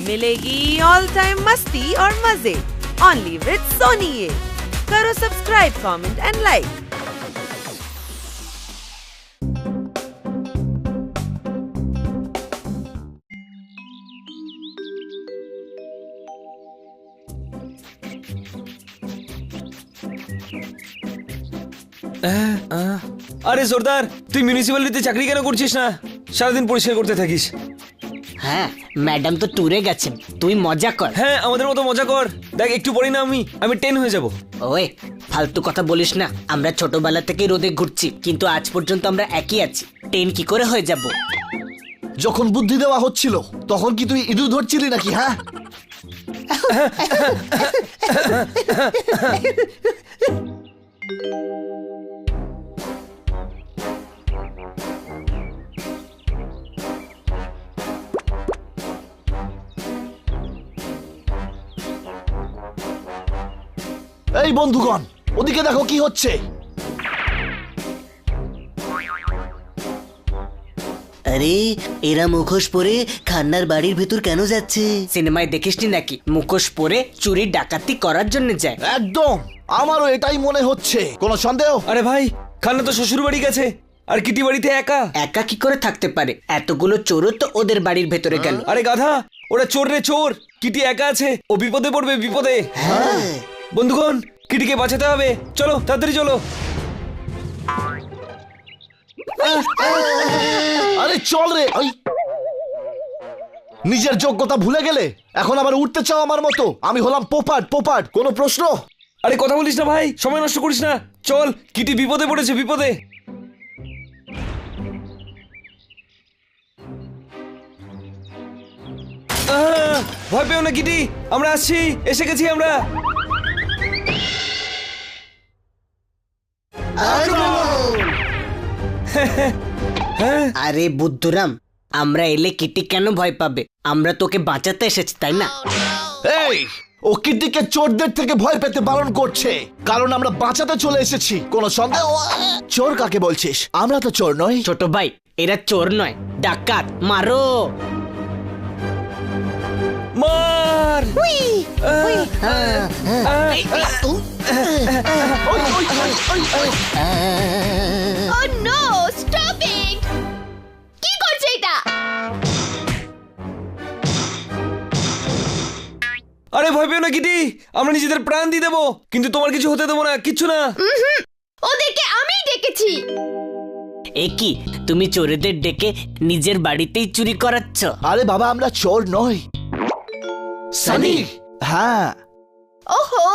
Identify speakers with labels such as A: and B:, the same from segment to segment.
A: मिलेगी all time मस्ती और मजे ओनली विद सोनी ये। करो सब्सक्राइब, कमेंट एंड लाइक।
B: আরে জোরদার, তুই মিউনিসিপ্যালিটিতে চাকরি কেন করছিস না? সারাদিন পরিষ্কার করতে থাকিস।
C: হ্যাঁ, ম্যাডাম তো ট্যুরে গেছেন, তুই মজা কর।
B: হ্যাঁ, আমাদের মতো মজা কর। দেখ, একটু পরে না আমি 10 হয়ে যাব।
C: ওই ফালতু কথা বলিস না। আমরা ছোটবেলা থেকে রোদে ঘুরছি, কিন্তু আজ পর্যন্ত আমরা একই আছি। 10 কি করে হয়ে যাব?
D: যখন বুদ্ধি দেওয়া হচ্ছিল তখন কি তুই ইঁদুর ধরছিলি নাকি? হ্যাঁ, এই বন্ধুগণ, ওদিকে দেখো কি হচ্ছে।
E: আরে এরা মুখোশ পরে খান্নার বাড়ির ভেতর কেন যাচ্ছে?
C: সিনেমায় দেখিসনি নাকি মুখোশ পরে চুরি ডাকাতি করার জন্য যায়?
D: একদম, আমারও এটাই মনে হচ্ছে। কোনো সন্দেহ?
B: আরে ভাই, খান্না তো শ্বশুর বাড়ি গেছে, আর কিটি বাড়িতে একা।
C: একা কি করে থাকতে পারে? এতগুলো চোরও তো ওদের বাড়ির ভেতরে গেল।
B: আরে গাধা, ওরা চোর রে চোর। কিটি একা আছে, ও বিপদে পড়বে, বিপদে। বন্ধুগণ, কিটিকে বাঁচাতে হবে। চলো তাড়াতাড়ি চলো।
D: আরে চল রে। নিজের যোগ্যতা ভুলে গেলে এখন আবার উঠতে চাও আমার মতো? আমি হলাম পোপাট। কোনো প্রশ্ন?
B: আরে কথা বলিস না ভাই, সময় নষ্ট করিস না। চল, কিটি বিপদে পড়েছে, বিপদে। ভয় পেও না কিটি, আমরা আসছি, এসে গেছি আমরা।
C: আরে বুদ্ধুরাম, আমরা এলে কিটি কেন ভয় পাবে? আমরা তোকে বাঁচাতে এসেছি, তাই না?
D: এই, ও কিটিকে চোরদের থেকে ভয় পেতে বারণ করছে, কারণ আমরা বাঁচাতে চলে এসেছি। কোনো সন্দেহ? চোর কাকে বলছিস? আমরা তো চোর নই।
C: ছোট ভাই, এরা চোর নয়, ডাকাত। মারো।
B: মার।
F: Oh no! Stop it! কি করছে এটা?
B: আরে ভয় পেও না কিটি, আমরা নিজেদের প্রাণ দিয়ে দেবো, কিন্তু তোমার কিছু হতে দেবো না, কিচ্ছু না।
F: ওদেরকে আমিই ডেকেছি।
C: এ কি, তুমি চোরেদের ডেকে নিজের বাড়িতেই চুরি করাচ্ছ?
D: আরে বাবা, আমরা চোর নই। সানি। হ্যাঁ।
F: ওহো,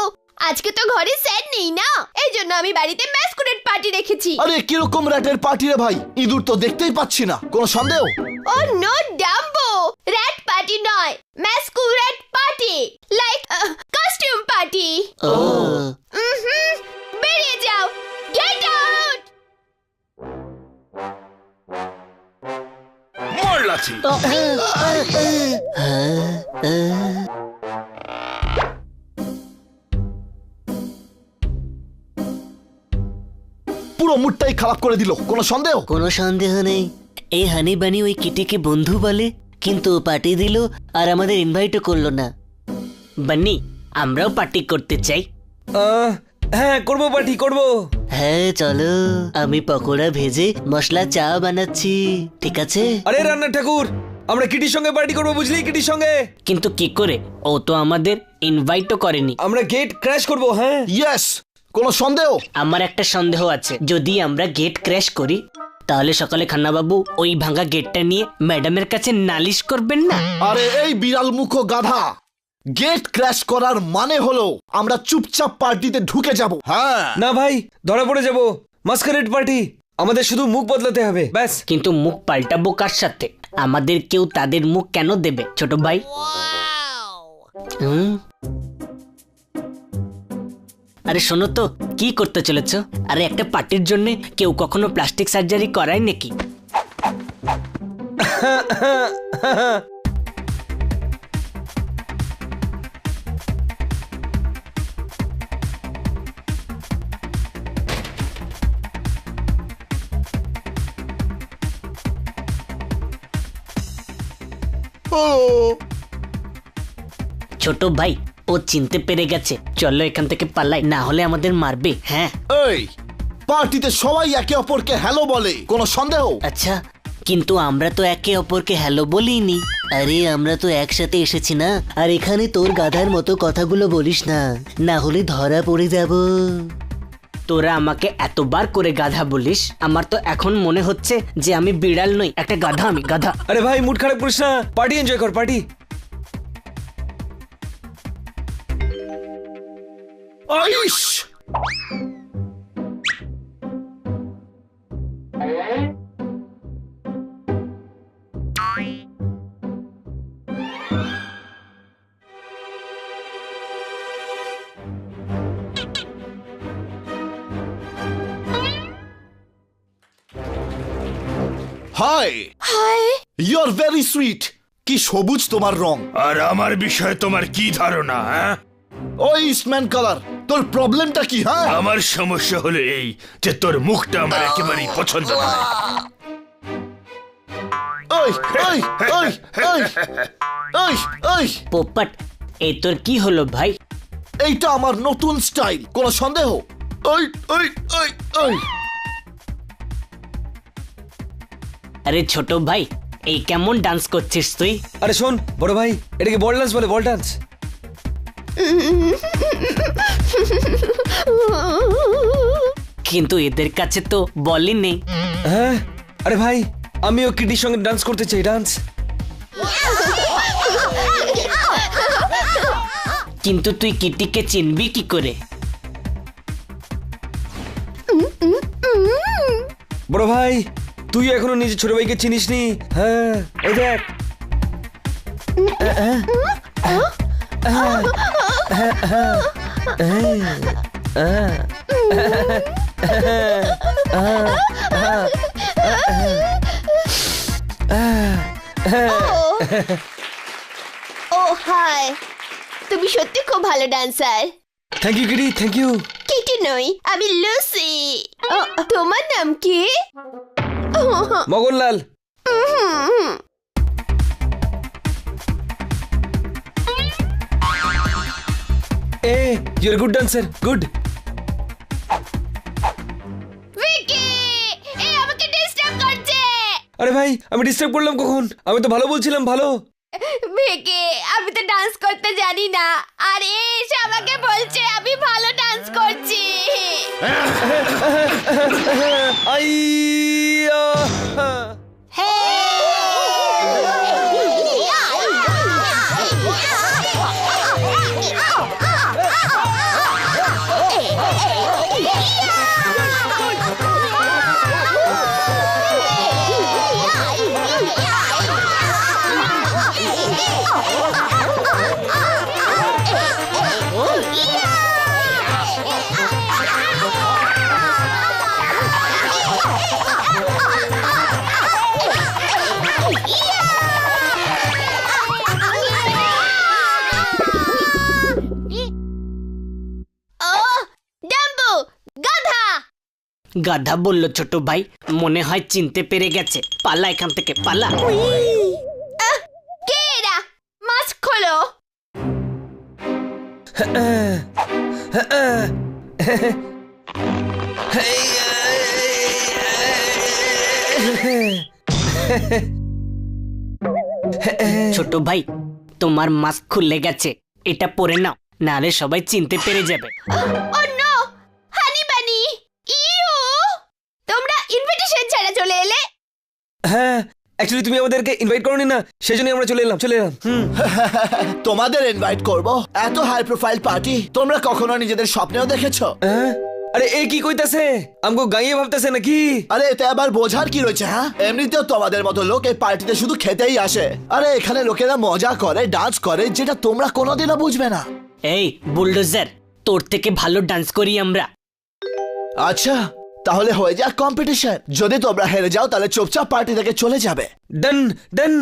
F: আজকে তো ঘরে স্যার নেই না, এই জন্য আমি বাড়িতে ম্যাসকরেড পার্টি রেখেছি।
D: আরে কিরকম র্যাটের পার্টি রে ভাই? ইঁদুর তো দেখতেই পাচ্ছি না। কোনো সন্দেহ?
F: ও নো ডাম্বো, র‍্যাট পার্টি নয়, ম্যাসকরেড পার্টি, লাইক কস্টিউম পার্টি।
E: ও
F: বেরিয়ে যাও, গেট আউট।
D: পুরো মুডটাই খারাপ করে দিল। কোনো সন্দেহ?
E: কোনো সন্দেহ নেই। এই হানি বানি ওই কিটিকে বন্ধু বলে, কিন্তু পার্টি দিল আর আমাদের ইনভাইটও করলো না।
C: বান্নি, আমরাও পার্টি করতে চাই।
B: হ্যাঁ, করবো, পার্টি করবো।
E: হ্যাঁ চলো, আমি পকোড়া ভেজে মশলা চা বানাচ্ছি, ঠিক আছে?
B: আরে রান্নার ঠাকুর, আমরা কিটির সঙ্গে পার্টি করবো, বুঝলি? কিটির সঙ্গে।
C: কিন্তু কি করে? ও তো আমাদের ইনভাইটও করেনি।
B: আমরা গেট ক্র্যাশ করবো। হ্যাঁ,
D: ইয়েস। কোনো সন্দেহ?
C: আমার একটা সন্দেহ আছে, যদি আমরা গেট ক্র্যাশ করি তাহলে সকালে খান্নাবাবু ওই ভাঙা গেটটা নিয়ে ম্যাডামের কাছে নালিশ করবেন না?
D: আরে এই বিড়াল মুখো গাধা, গেট ক্র্যাশ করার মানে হলো আমরা চুপচাপ পার্টিতে ঢুকে যাব। হ্যাঁ।
B: না ভাই, ধরা পড়ে যাবো। মাস্কারেড পার্টি, আমাদের শুধু মুখ বদলাতে হবে, ব্যাস।
C: কিন্তু মুখ পাল্টাবো কার সাথে? আমাদের কেউ তাদের মুখ কেন দেবে ছোট ভাই? আরে শোনো তো, কি করতে চলেছ? আরে একটা পার্টির জন্য কেউ কখনো প্লাস্টিক সার্জারি করায় নাকি? ছোট ভাই ও চিনতে পেরে গেছে, চলো এখান থেকে পালাই, না হলে আমাদের মারবে। হ্যাঁ
D: এই পার্টিতে সবাই একে অপরকে হ্যালো বলে, কোনো সন্দেহ?
E: আচ্ছা, কিন্তু আমরা তো একে অপরকে হ্যালো বলিনি। আরে আমরা তো একসাথে এসেছি না। আর এখানে তোর গাধার মতো কথাগুলো বলিস না, না হলে ধরা পড়ে যাব।
C: তোরা আমাকে এতবার করে গাধা বলিস, আমার তো এখন মনে হচ্ছে যে আমি বিড়াল নই, একটা গাধা, আমি গাধা।
B: আরে ভাই মুড খারাপ করিস না, পার্টি এনজয় কর, পার্টি।
D: আইস! Hi
F: hi
D: you are very sweet. কি সবুজ তোমার রং।
G: আর আমার বিষয়ে তোমার কি ধারণা? হ্যাঁ,
D: ওই ইস্টম্যান কালার, তোর প্রবলেমটা কি? হ্যাঁ,
G: আমার সমস্যা হলো এই যে তোর মুখটা আমার একেবারেই পছন্দ নয়।
D: ওই ওই ওই ওই ওই ওই
C: পোপট, এই তোর কি হলো ভাই?
D: এইটা আমার নতুন স্টাইল, কোনো সন্দেহ? ওই ওই ওই ওই
C: আরে ছোট ভাই, এই কেমন ডান্স করছিস তুই?
B: আরে শোন বড় ভাই, এটাকে বল ডান্স বলে, বল ডান্স।
C: কিন্তু এদের কাছে তো বলই নেই।
B: হ্যাঁ আরে ভাই, আমিও কিটির সঙ্গে ডান্স করতে চাই, ডান্স।
C: কিন্তু তুই কিটিকে চিনবি কি করে?
B: বড় ভাই, তুই এখনো নিজের ছোট ভাইকে চিনিসনি। হ্যাঁ এই দেখ।
F: ও হাই, তুমি সত্যি খুব ভালো dancer.
B: Thank you Kitty, thank you.
F: Kitty নই, আমি লুসি। তোমার নাম কি?
B: Maganlal. Hey you are good dancer, good.
F: Vicky, এ আমাকে ডিস্টার্ব করছে।
B: আরে ভাই, আমি ডিস্টার্ব করলাম কখন? আমি তো ভালো বলছিলাম, ভালো।
F: ভিকি, আমি তো ডান্স করতে জানি না, আর এসে আমাকে বলছে আমি ভালো ডান্স করছি।
B: আইয়া!
C: গাধা বললো ছোট ভাই, মনে হয় চিনতে পেরে গেছে। পালা এখান থেকে, পালা।
F: কে এরা? মাস্ক খোলো।
C: ছোট ভাই, তোমার মাস্ক খুলে গেছে, এটা পরে নাও, নাহলে সবাই চিনতে পেরে যাবে।
F: ও নো, হানি বানি, ইউ, তোমরা ইনভিটেশন ছাড়া চলে এলে?
B: হ্যাঁ, অ্যাকচুয়ালি তুমি আমাদেরকে ইনভাইট করোনি না, সেজন্যই আমরা চলে এলাম।
D: তোমাদের ইনভাইট করব? এত হাই প্রোফাইল পার্টি তোমরা কখনো নিজেদের স্বপ্নেও দেখেছো?
B: হ্যাঁ? আরে এ কি কইতাছে? আমগো গাইয়ে ভাবতেছে নাকি?
D: আরে এতে আবার বোঝার কি রয়েছে? হ্যাঁ, এমনিতেও তোমাদের মতো লোক এই পার্টিতে শুধু খেতেই আসে। আরে এখানে লোকেরা মজা করে, ডান্স করে, যেটা তোমরা কোনোদিনও বুঝবে না।
C: এই বুলডোজার, তোর থেকে ভালো ডান্স করি আমরা।
D: আচ্ছা, তাহলে হয়ে যাক কম্পিটিশন। যদি তোমরা হেরে যাও তাহলে চুপচাপ পার্টি থেকে চলে যাবে।
B: ডান ডান।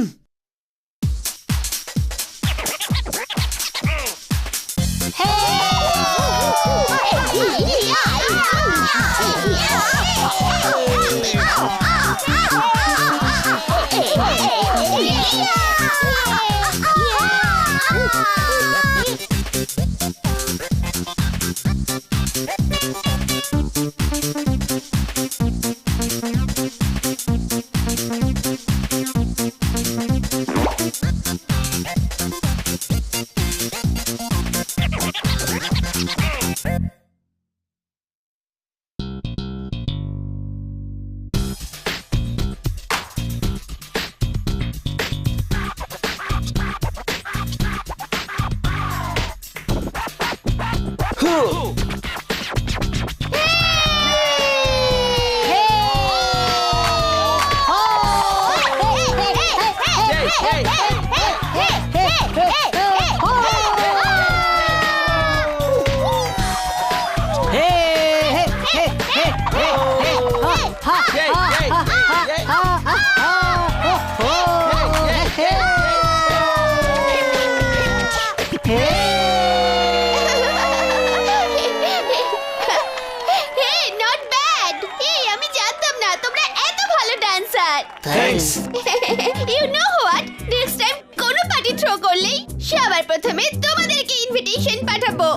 F: সবার প্রথমে তোমাদেরকে ইনভিটেশন পাঠাবো।